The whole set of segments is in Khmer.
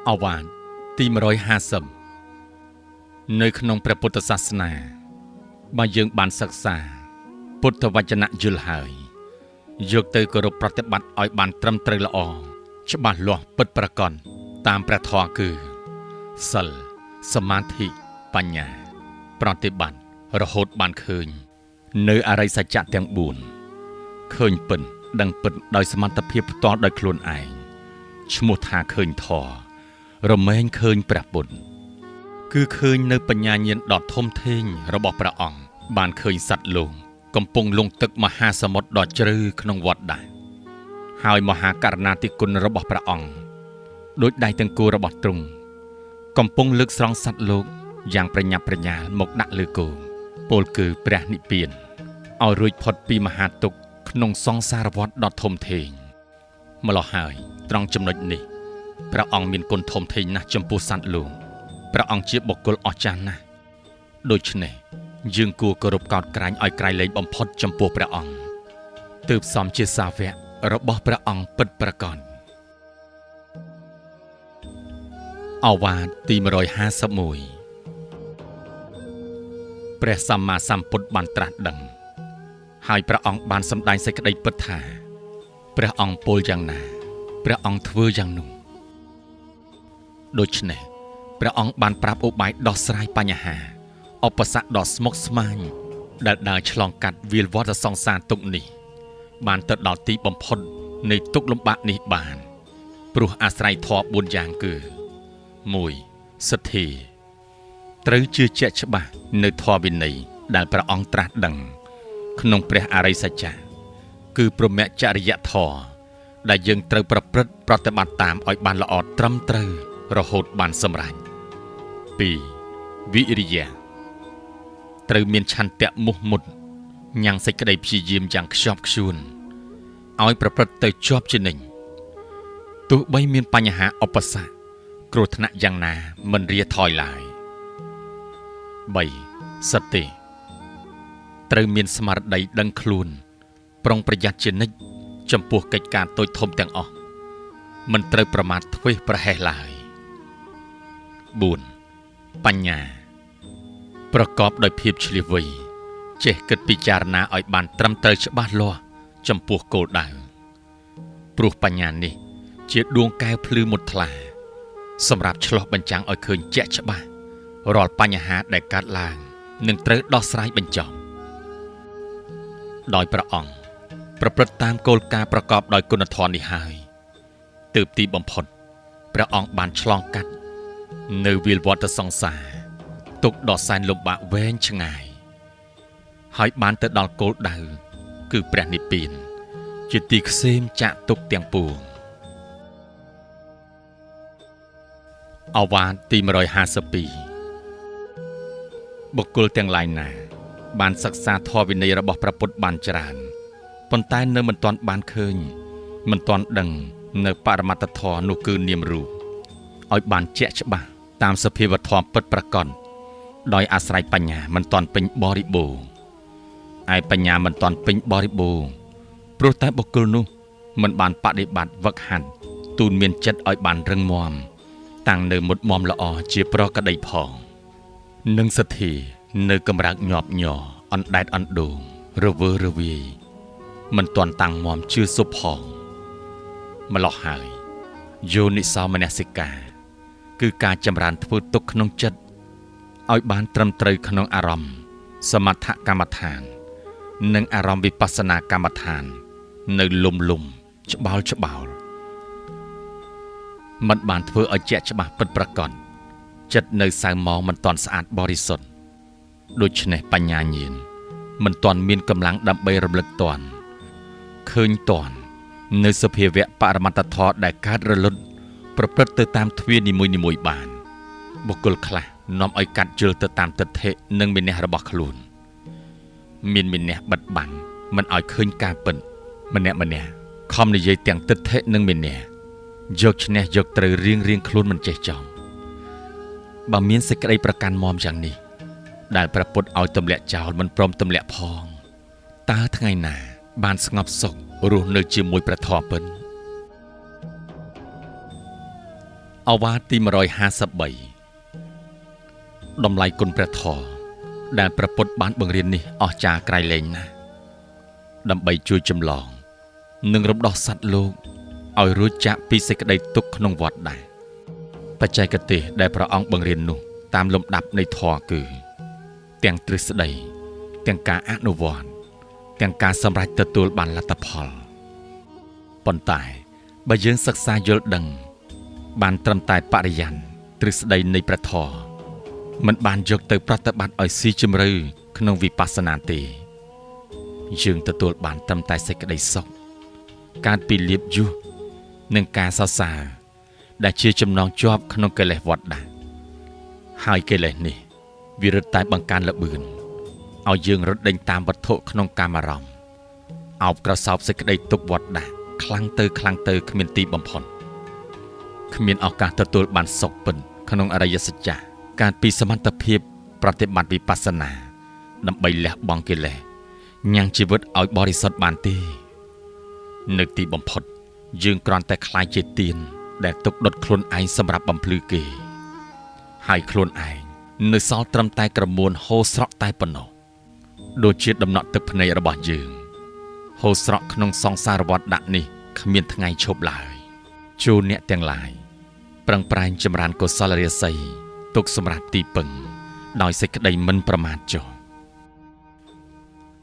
អវាទទី150នៅក្នុងព្រះពុទ្ធសាសនាបើយើងបានសិក្សាពុទ្ធវចនៈយល់ហើយយកទៅគោរពប្រតិបត្តិឲ្យបានត្រឹមត្រូវល្អច្បាស់លាស់ពិតប្រាកដតាមព្រះធម៌គឺសិលសមាធិបញ្ញាប្រតិបត្តិរហូតបានឃើញនៅអរិយសច្ចៈទាំង4ឃើញពិតដឹងពិតដោយសមត្ថភាពផ្ទាល់ដោយខ្លួនឯងឈ្មោះថាឃើញធម៌រមែងឃើញព្រះពុទ្ធគឺឃើញនៅបញ្ញាញាណដ៏ធំធេងរបស់ព្រះអង្គបានឃើញសត្វលោកកំពុងលង់ទឹកមហាសមុទ្រដ៏ជ្រៅក្នុងវត្តដែរហើយមហាករុណាธิគុណរបស់ព្រះអង្គដោយដៃទាំងគោរបស់ទ្រង់កំពុងលើកស្រង់សត្វលោកយ៉ាងប្រញាប់ប្រញាល់មកដាក់លើគោពោលគឺព្រះនិព្វានឲ្យរួចផុតពីមហាទុក្ខក្នុងសង្សារវដ្តដ៏ធំធេងម្ល៉េះហើយត្រង់ចំណុចនេះព្រះអង្គមានគុណធំធេងណាស់ចំពោះសត្វលោកព្រះអង្គជាបុគ្គលអស្ចារ្យណាស់ដូច្នេះយើងគួរគោរពកោតក្រែងឲ្យក្រៃលែងបំផុតចំពោះព្រះអង្គទើបសមជាសាវករបស់ព្រះអង្គពិតប្រាកដអវាទទី151ព្រះសម្មាសម្ពុទ្ធបានត្រាស់ដឹងហើយព្រះអង្គបានសម្ដែងសេចក្តីពិតថាព្រះអង្គពោលយ៉ាងណាព្រះអង្គធ្វើយ៉ាងនោះដូច្នេះព្រះអង្គបានប្រាប់ឧបាយដោះស្រាយបញ្ហាឧបសគ្គដ៏ស្មុគស្មាញដែលដើរឆ្លងកាត់វាលវដ្តសង្សារទុក្ខនេះបានទៅដល់ទីបំផុតនៃទុក្ខលំបាកនេះបានព្រោះអាស្រ័យធម៌4យ៉ាងគឺ 1. សទ្ធាត្រូវជឿជាក់ច្បាស់នៅធម៌វិន័យដែលព្រះអង្គត្រាស់ដឹងក្នុងព្រះអរិយសច្ចៈគឺព្រហ្មចរិយធម៌ដែលយើងត្រូវប្រព្រឹត្តប្រតិបត្តិតាមឲ្យបានល្អត្រឹមត្រូវរហូតបានសម្រេច 2. វិរិយៈត្រូវមានឆន្ទៈមោះមុតញ៉ាំងសេចក្តីព្យាយាមយ៉ាងខ្ជាប់ខ្ជួនឲ្យប្រព្រឹត្តទៅជាប់ជានិច្ចទោះបីមានបញ្ហាឧបសគ្គគ្រោះថ្នាក់យ៉ាងណាមិនរាថយឡើយ 3. សតិត្រូវមានស្មារតីដឹងខ្លួនប្រុងប្រយ័ត្នជានិច្ចចំពោះកិច្ចការតូចធំទាំងអស់មិនត្រូវប្រមាថធ្វេសប្រហែសឡើយ 4. បញ្ញាប្រកបដោយភាពឆ្លៀសវៃចេះគិតពិចារណាឲ្យបានត្រឹមត្រូវច្បាស់លាស់ចំពោះគោលដៅព្រោះបញ្ញានេះជាដួងកែវភ្លឺមុតថ្លាសម្រាប់ឆ្លោះបញ្ចាំងឲ្យឃើញជាក់ច្បាស់រាល់បញ្ហាដែលកើតឡើងនឹងត្រូវដោះស្រាយបញ្ចប់ដោយព្រះអង្គប្រព្រឹត្តតាមគោលការណ៍ប្រកបដោយគុណធម៌នេះហើយទើបទីបំផុតព្រះអង្គបានឆ្លងកាត់នៅវាលវដ្តសង្សារទុក្ខដ៏សែនលំបាកវែងឆ្ងាយហើយបានទៅដល់គោលដៅគឺព្រះនិព្វានជាទីក្សេមចាកទុក្ខទាំងពួងអវាទទី152បុគ្គលទាំងឡាយណាបានសិក្សាធម៌វិន័យរបស់ព្រះពុទ្ធបានច្រើនប៉ុន្តែនៅមិនទាន់បានឃើញមិនទាន់ដឹងនៅបរមត្តធម៌នោះគឺនាមរូបឲ្យបានជាក់ច្បាស់តាមសភាវធម៌ពិតប្រាកដដោយអាស្រ័យបញ្ញាមិនទាន់ពេញបរិបូរណ៍ឯបញ្ញាមិនទាន់ពេញបរិបូរណ៍ព្រោះតែបុគ្គលនោះមិនបានបដិបត្តិវឹកហាត់ទូនមានចិត្តឲ្យបានរឹងមាំតាំងនៅមុតមមល្អជាប្រក្តីផងនិងសទ្ធានៅកម្រើកញាប់ញ័រអណ្ដែតអណ្ដូងរវើរវាយមិនទាន់តាំងមាំជឿសុបផងម្ល៉េះហើយយោនិសោមនសិកាគឺការចម្រើនធ្វើទុកក្នុងចិត្តឲ្យបានត្រឹមត្រូវក្នុងអារម្មណ៍សមថកម្មដ្ឋាននិងអារម្មណ៍វិបស្សនាកម្មដ្ឋាននៅលំច្បោលមិនបានធ្វើឲ្យជាក់ច្បាស់ពិតប្រាកដចិត្តនៅសៅមងមិនទាន់ស្អាតបរិសុទ្ធដូច្នេះបញ្ញាញាណមិនទាន់មានកម្លាំងដើម្បីរំលឹកទាន់ឃើញទាន់នៅសភាវៈបរមត្តធម៌ដែលកើតរលត់ប្រព្រឹត្តទៅតាមទ្វារនីមួយៗបានបុគ្គលខ្លះនាំឲ្យកាត់ជលទៅតាមទិដ្ឋិនិងមេនះរបស់ខ្លួនមានមេនះបិទបាំងមិនឲ្យឃើញការពិតម្នាក់ខំនិយាយទាំងទិដ្ឋិនិងមេនះយកឈ្នះយកត្រូវរៀងខ្លួនមិនចេះចង់បើមានសេចក្តីប្រកាន់មាំយ៉ាងនេះដែលព្រះពុទ្ធឲ្យទម្លាក់ចោលមិនព្រមទម្លាក់ផងតើថ្ងៃណាបានស្ងប់សុខរស់នៅជាមួយព្រះធម៌ពិត អវាទទី153តម្លៃគុណព្រះធម៌ដែលព្រះពុទ្ធបានបង្រៀននេះអស្ចារ្យក្រៃលែងណាស់ដើម្បីជួយចម្លងនិងរំដោះសត្វលោកឲ្យរួចចាកពីសេចក្តីទុក្ខក្នុងវដ្តដែរបច្ចេកទេសដែលព្រះអង្គបង្រៀននោះតាមលំដាប់នៃធម៌គឺទាំងទ្រឹស្ដីទាំងការអនុវត្តទាំងការសម្រេចទទួលបានលទ្ធផលប៉ុន្តែបើយើងសិក្សាយល់ដឹងបានត្រឹមតែបរិញ្ញាណទ្រឹស្ដីនៃព្រះធម៌មិនបានយកទៅប្រតិបត្តិឲ្យស៊ីជម្រៅក្នុងវិបស្សនាទេយើងទទួលបានត្រឹមតែសេចក្តីសុខការពីលៀបយុះនិងការសរសើរដែលជាចំណងជាប់ក្នុងកិលេសវដ្តដែរហើយកិលេសនេះវារឹតតែបង្កើនល្បឿនឲ្យយើងរត់ដេញតាមវត្ថុក្នុងកាមអារម្មណ៍អោបក្រសោបសេចក្តីទុក្ខវដ្តដែរខ្លាំងទៅគ្មានទីបំផុតគ្មានឱកាសទទួលបានសុខពិតក្នុងអរិយសច្ចៈការពីសមត្ថភាពប្រតិបត្តិវិបស្សនាដើម្បីលះបង់កិលេសញ៉ាំងជីវិតឲ្យបរិសុទ្ធបានទេនៅទីបំផុតយើងគ្រាន់តែខ្លាចជាទៀនដែលទុកដុតខ្លួនឯងសម្រាប់បំភ្លឺគេហើយខ្លួនឯងនៅសល់ត្រឹមតែក្រមួនហូរស្រក់តែប៉ុណ្ណោះដូចជាដំណក់ទឹកភ្នែករបស់យើងហូរស្រក់ក្នុងសង្សារវដ្តដាក់នេះគ្មានថ្ងៃឈប់ឡើយជួនអ្នកទាំងឡាយប្រឹងប្រែងចម្រើនកុសលរាសីទុកសម្រាប់ទីពឹងដោយសេចក្តីមិនប្រមាទចុះ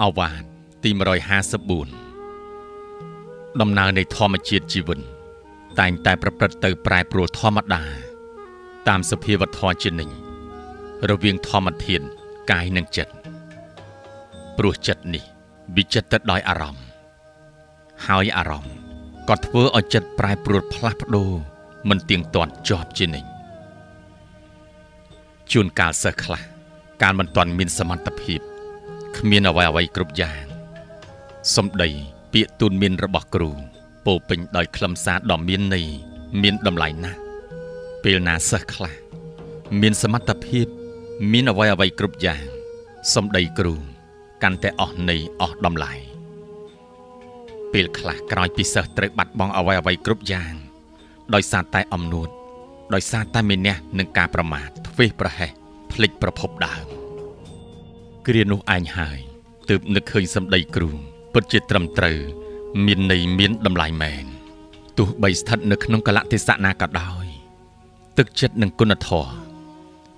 អវាទទី154ដំណើរនៃធម្មជាតិជីវិតតែងតែប្រព្រឹត្តទៅប្រែប្រួលធម្មតាតាមសភាវធម៌ជានិច្ចរវាងធម្មធាតុកាយនិងចិត្តព្រោះចិត្តនេះវិចិត្រទៅដោយអារម្មណ៍ហើយអារម្មណ៍ក៏ធ្វើឲ្យចិត្តប្រែប្រួលផ្លាស់ប្ដូរមិនទៀងទាត់ជាប់ជានិច្ចជួនកាលសិស្សខ្លះកាលមិនទាន់មានសមត្ថភាពគ្មានអ្វីគ្រប់យ៉ាងសំដីពាក្យទូនមានរបស់គ្រូពោពេញដោយខ្លឹមសារដ៏មានន័យមានតម្លៃណាស់ពេលណាសិស្សខ្លះមានសមត្ថភាពមានអ្វីគ្រប់យ៉ាងសំដីគ្រូកាន់តែអស់ន័យអស់តម្លៃពេលខ្លះក្រោយពីសិស្សត្រូវបាត់បង់អ្វីគ្រប់យ៉ាងដោយសារតែអំនួតដោយសារតែមេនះនឹងការប្រមាថធ្វេសប្រហែសភ្លេចប្រភពដើមគ្រានោះឯងហើយទើបនឹកឃើញសម្ដីគ្រូពិតជាត្រឹមត្រូវមានន័យមានតម្លៃមែនទោះបីស្ថិតនៅក្នុងកលៈទេសៈណាក៏ដោយទឹកចិត្តនិងគុណធម៌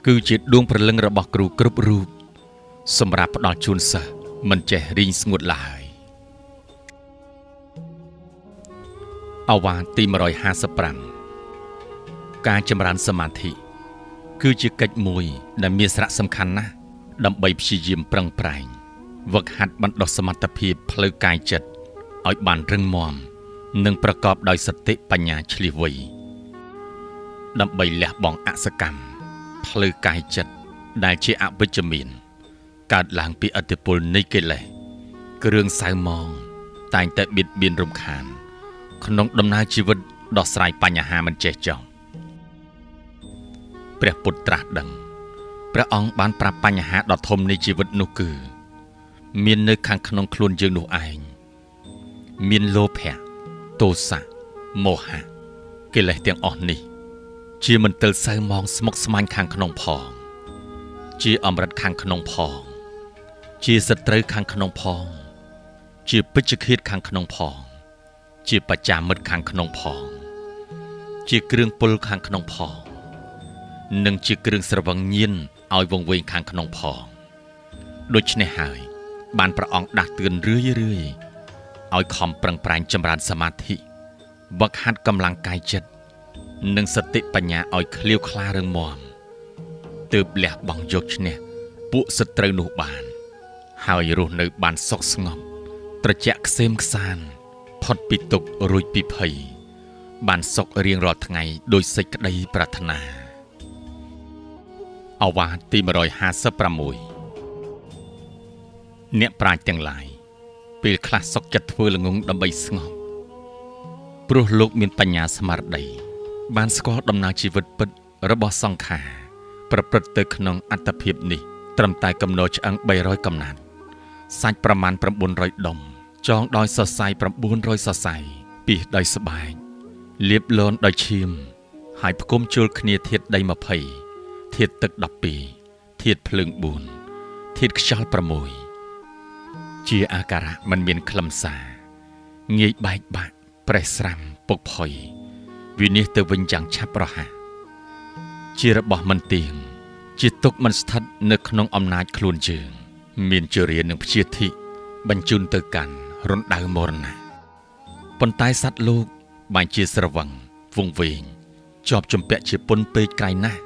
គឺជាដួងព្រលឹងរបស់គ្រូគ្រប់រូបសម្រាប់ផ្ដល់ជូនសិស្សមិនចេះរីងស្ងួតឡើយអវាទទី155ការចម្រើនសមាធិគឺជាកិច្ចមួយដែលមានសារៈសំខាន់ណាស់ដើម្បីព្យាយាមប្រឹងប្រែងវឹកហាត់បណ្ដុះសមត្ថភាពផ្លូវកាយចិត្តឲ្យបានរឹងមាំនិងប្រកបដោយសតិបញ្ញាឆ្លៀសវៃដើម្បីលះបង់អសកម្មផ្លូវកាយចិត្តដែលជាអវិជ្ជមានកើតឡើងពីឥទ្ធិពលនៃកិលេសគ្រឿងសៅហ្មងតែងតែបៀតបៀនរំខានក្នុងដំណើរជីវិតដោះស្រាយបញ្ហាមិនចេះចប់ព្រះពុទ្ធត្រាស់ដឹងព្រះអង្គបានប្រាប់បញ្ហាដ៏ធំនៃជីវិតនោះគឺមាននៅខាងក្នុងខ្លួនយើងនោះឯងមានលោភៈទោសៈមោហៈកិលេសទាំងអស់នេះជាមន្ទិលសៅហ្មងស្មុគស្មាញខាងក្នុងផងជាអម្រិតខាងក្នុងផងជាសត្រូវខាងក្នុងផងជាពេជ្ឈឃាតខាងក្នុងផងជាបច្ចាមិត្តខាងក្នុងផងជាគ្រឿងពុលខាងក្នុងផងនិងជាគ្រឿងស្រវឹងញៀនឲ្យវង្វេងខាងក្នុងផងដូច្នេះហើយបានព្រះអង្គដាស់តឿនរឿយឲ្យខំប្រឹងប្រែងចម្រើនសមាធិវឹកហាត់កម្លាំងកាយចិត្តនិងសតិបញ្ញាឲ្យឃ្លាវខ្លារឹងមាំទើបលះបង់យកឈ្នះពួកសត្រូវនោះបានហើយរស់នៅបានសុខស្ងប់ត្រជាក់ក្សេមក្សាន្តផុតពីទុក្ខរួចពីភ័យបានសុខរៀងរាល់ថ្ងៃដោយសេចក្តីប្រាថ្នាអវាទទី156អ្នកប្រាជ្ញទាំងឡាយពេលខ្លះសុខចិត្តធ្វើល្ងងដើម្បីស្ងប់ព្រោះលោកមានបញ្ញាស្មារតីបានស្គាល់ដំណើរជីវិតពិតរបស់សង្ខារប្រព្រឹត្តទៅក្នុងអត្តភាពនេះត្រឹមតែកំណត់ឆ្អឹង300កំណាត់សាច់ប្រមាណ900ដុំចងដោយសរសៃ900សរសៃពីសដោយស្បែកលាបលន់ដោយឈាម ហើយផ្គុំជុលគ្នាធាតុដី20ធាតុទឹក12ធាតុភ្លើង4ធាតុខ្យល់6ជាអាការៈមិនមានខ្លឹមសារងាយបែកបាក់ប្រេះស្រាំពុកផុយវិនិច្ឆ័យទៅវិញយ៉ាងឆាប់រហ័សជារបស់មិនទៀងជាទុកមិនស្ថិតនៅក្នុងអំណាចខ្លួនយើងមានជរានឹងព្យាធិបញ្ជូនទៅកាន់រណ្ដៅមរណៈប៉ុន្តែសត្វលោកបានជាស្រវឹងវង្វេងជាប់ជំពាក់ជាពុនពេកក្រៃណាស់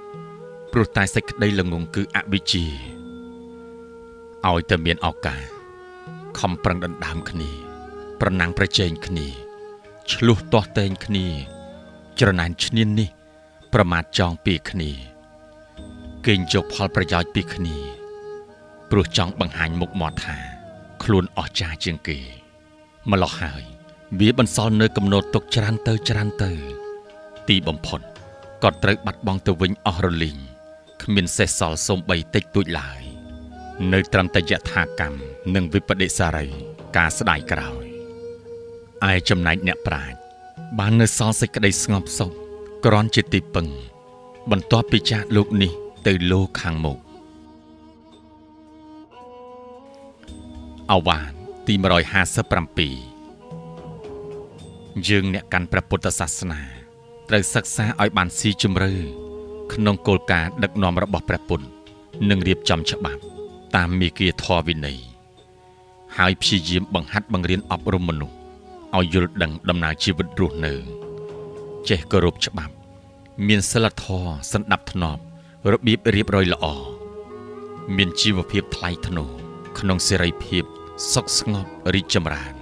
ព្រោះតែសេចក្តីល្ងងគឺអវិជ្ជាឲ្យតែមានឱកាសខំប្រឹងដណ្ដើមគ្នាប្រណាំងប្រជែងគ្នាឆ្លោះទាស់ទែងគ្នាច្រណែនឈ្នាននេះប្រមាថចងពីគ្នាកេងយកផលប្រយោជន៍ពីគ្នាព្រោះចង់បង្ហាញមុខមាត់ថាខ្លួនអស្ចារ្យជាងគេម្ល៉េះហើយវាបន្សល់នៅកំណត់ទុកច្រើនទៅទីបំផុតក៏ត្រូវបាត់បង់ទៅវិញអស់រលីងគ្មានសេះសល់សូម្បីតិចតួចឡើយនៅត្រឹមតែយថាកម្មនិងវិបដិសារីការស្ដាយក្រោយឯចំណែកអ្នកប្រាជ្ញបាននៅសល់សេចក្តីស្ងប់សុខគ្រាន់ជាទីពឹងបន្ទាប់ពីចាកលោកនេះទៅលោកខាងមុខអវាទទី157យើងអ្នកកាន់ព្រះពុទ្ធសាសនាត្រូវសិក្សាឲ្យបានស៊ីជម្រៅក្នុងគោលការណ៍ដឹកនាំរបស់ព្រះពុទ្ធនិងរៀបចំច្បាប់តាមមាគ៌ាធម៌វិន័យហើយព្យាយាមបង្ហាត់បង្រៀនអប់រំមនុស្សឲ្យយល់ដឹងដំណើរជីវិតរស់នៅចេះគោរពច្បាប់មានសីលធម៌សណ្ដាប់ធ្នាប់របៀបរៀបរយល្អមានជីវភាពថ្លៃថ្នូរក្នុងសេរីភាពសុខស្ងប់រីកចម្រើន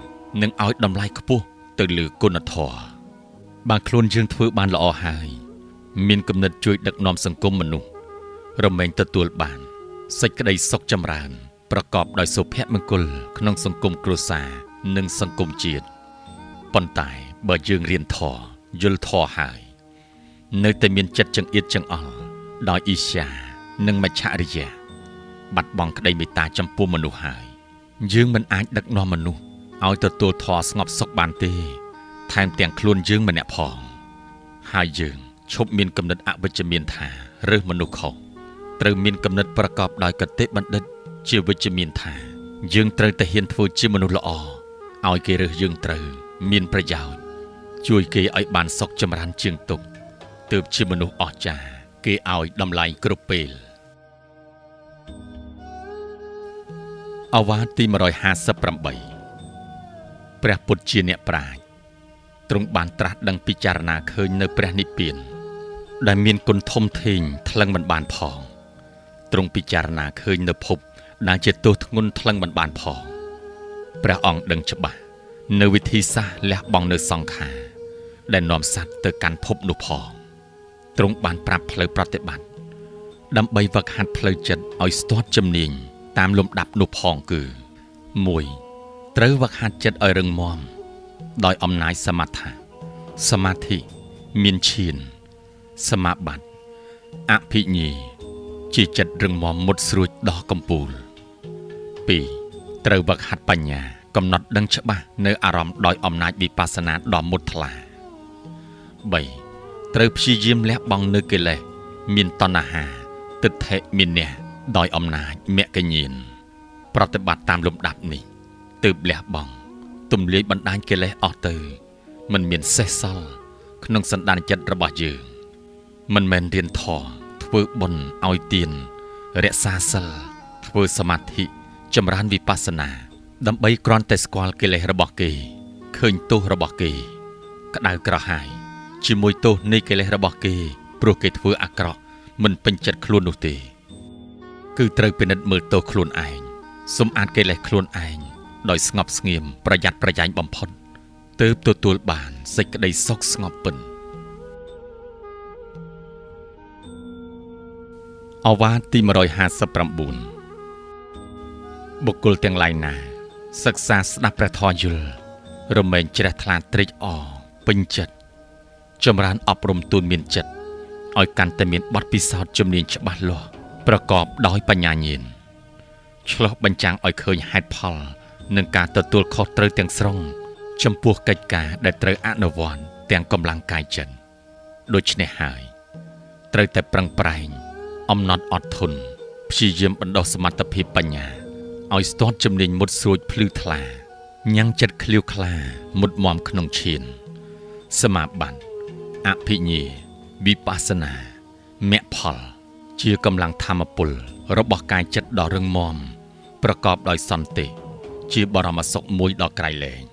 និងឲ្យតម្លៃខ្ពស់ទៅលើគុណធម៌បើខ្លួនយើងធ្វើបានល្អហើយមានគំនិតជួយដឹកនាំសង្គមមនុស្សរមែងទទួលបានសេចក្តីសុខចម្រើនប្រកបដោយសុភមង្គលក្នុងសង្គមគ្រួសារនិងសង្គមជាតិប៉ុន្តែបើយើងរៀនធម៌យល់ធម៌ហើយនៅតែមានចិត្តចង្អៀតចង្អល់ដោយអ៊ីស្យានិងមច្ឆរិយៈបាត់បង់ក្តីមេត្តាចំពោះមនុស្សហើយយើងមិនអាចដឹកនាំមនុស្សឲ្យទទួលធម៌ស្ងប់សុខបានទេថែមទាំងខ្លួនយើងម្នាក់ផងហើយយើងឈប់មានគំនិតអវិជ្ជមានថារើសមនុស្សខុសត្រូវមានគំនិតប្រកបដោយគតិបណ្ឌិតជាវិជ្ជមានថាយើងត្រូវតែហ៊ានធ្វើជាមនុស្សល្អឲ្យគេរើសយើងត្រូវមានប្រយោជន៍ជួយគេឲ្យបានសុខចម្រើនជាងទុកទើបជាមនុស្សអស្ចារ្យគេឲ្យតម្លៃគ្រប់ពេលអវាទទី158ព្រះពុទ្ធជាអ្នកប្រាជ្ញទ្រង់បានត្រាស់ដឹងពិចារណាឃើញនៅព្រះនិព្វានដែលមានគុណធំធេងថ្លឹងមិនបានផងទ្រង់ពិចារណាឃើញនៅភពដែលជាទោសធ្ងន់ថ្លឹងមិនបានផងព្រះអង្គដឹងច្បាស់នៅវិធីសាស្ត្រលះបង់នៅសង្ខារដែលនាំសត្វទៅកាន់ភពនោះផងទ្រង់បានប្រាប់ផ្លូវប្រតិបត្តិដើម្បីវឹកហាត់ផ្លូវចិត្តឲ្យស្ទាត់ជំនាញតាមលំដាប់នោះផងគឺ 1. ត្រូវវឹកហាត់ចិត្តឲ្យរឹងមាំដោយអំណាចសមថៈសមាធិមានឈានសមាបត្តិអភិញ្ញេជាចិត្តរឹងមាំមុតស្រួចដោះកំពូល 2. ត្រូវវឹកហាត់បញ្ញាកំណត់ដឹងច្បាស់នៅអារម្មណ៍ដោយអំណាចវិបស្សនាដ៏មុតថ្លា 3. ត្រូវព្យាយាមលះបង់នៅកិលេសមានតណ្ហាទិដ្ឋិមានះដោយអំណាចមគ្គញ្ញាណប្រតិបត្តិតាមលំដាប់នេះទើបលះបង់ទំលាយបណ្ដាញកិលេសអស់ទៅមិនមានសេះសល់ក្នុងសន្តានចិត្តរបស់យើងមិនមែនរៀនធម៌ធ្វើបុណ្យឲ្យទានរក្សាសិលធ្វើសមាធិចម្រើនវិបស្សនាដើម្បីគ្រាន់តែស្គាល់កិលេសរបស់គេឃើញទោសរបស់គេក្តៅក្រហាយជាមួយទោសនៃកិលេសរបស់គេព្រោះគេធ្វើអាក្រក់មិនពេញចិត្តខ្លួននោះទេគឺត្រូវពិនិត្យមើលទោសខ្លួនឯងសម្អាតកិលេសខ្លួនឯងដោយស្ងប់ស្ងៀមប្រយ័ត្នប្រយែងបំផុតទើបទទួលបានសេចក្តីសុខស្ងប់ពិនអវាទទី159បុគ្គលទាំងឡាយណាសិក្សាស្ដាប់ព្រះធម៌យល់រមែងជ្រះថ្លាត្រេកអរពេញចិត្តចម្រើនអប់រំទូនមានចិត្តឲ្យកាន់តែមានបទពិសោធន៍ជំនាញច្បាស់លាស់ប្រកបដោយបញ្ញាញាណឆ្លុះបញ្ចាំងឲ្យឃើញហេតុផលនិងការទទួលខុសត្រូវទាំងស្រុងចំពោះកិច្ចការដែលត្រូវអនុវត្តទាំងកម្លាំងកាយចិត្ត ដូច្នេះហើយត្រូវតែប្រឹងប្រែងអំណត់អត់ធន់ព្យាយាមបណ្ដុះសមត្ថភាពបញ្ញាឲ្យស្ទាត់ជំនាញមុតស្រួចភ្លឺថ្លាញ៉ាំងចិត្តឃ្លាវខ្លាមុតមមក្នុងឈានសមាបត្តិអភិញ្ញាវិបស្សនាមគ្គផលជាកម្លាំងធម្មពលរបស់កាយចិត្តដ៏រឹងមាំប្រកបដោយសន្តិជាបរមសុខមួយដ៏ក្រៃលែង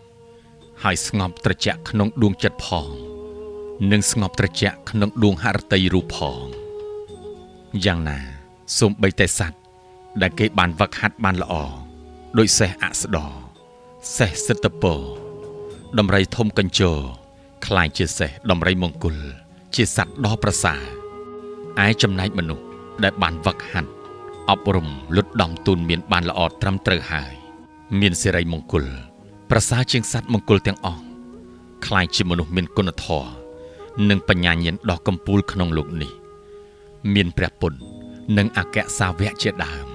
ហើយស្ងប់ត្រជាក់ក្នុងដួងចិត្តផងនិងស្ងប់ត្រជាក់ក្នុងដួងហឫទ័យរូបផងយ៉ាងណាសូម្បីតែសត្វដែលគេបានវឹកហាត់បានល្អដោយសេះអស្ដរសេះសិទ្ធពរដំរីធំកញ្ជរខ្លាយជាសេះដំរីមង្គលជាសត្វដ៏ប្រសើរឯចំណែកមនុស្សដែលបានវឹកហាត់អប់រំលុតដំទូនមានបានល្អត្រឹមត្រូវហើយមានសិរីមង្គលប្រសើរជាងសត្វមង្គលទាំងអស់ខ្លាយជាមនុស្សមានគុណធម៌និងបញ្ញាញាណដ៏កំពូលក្នុងលោកនេះមានព្រះពុទ្ធនិងអគ្គសាវកជាដើម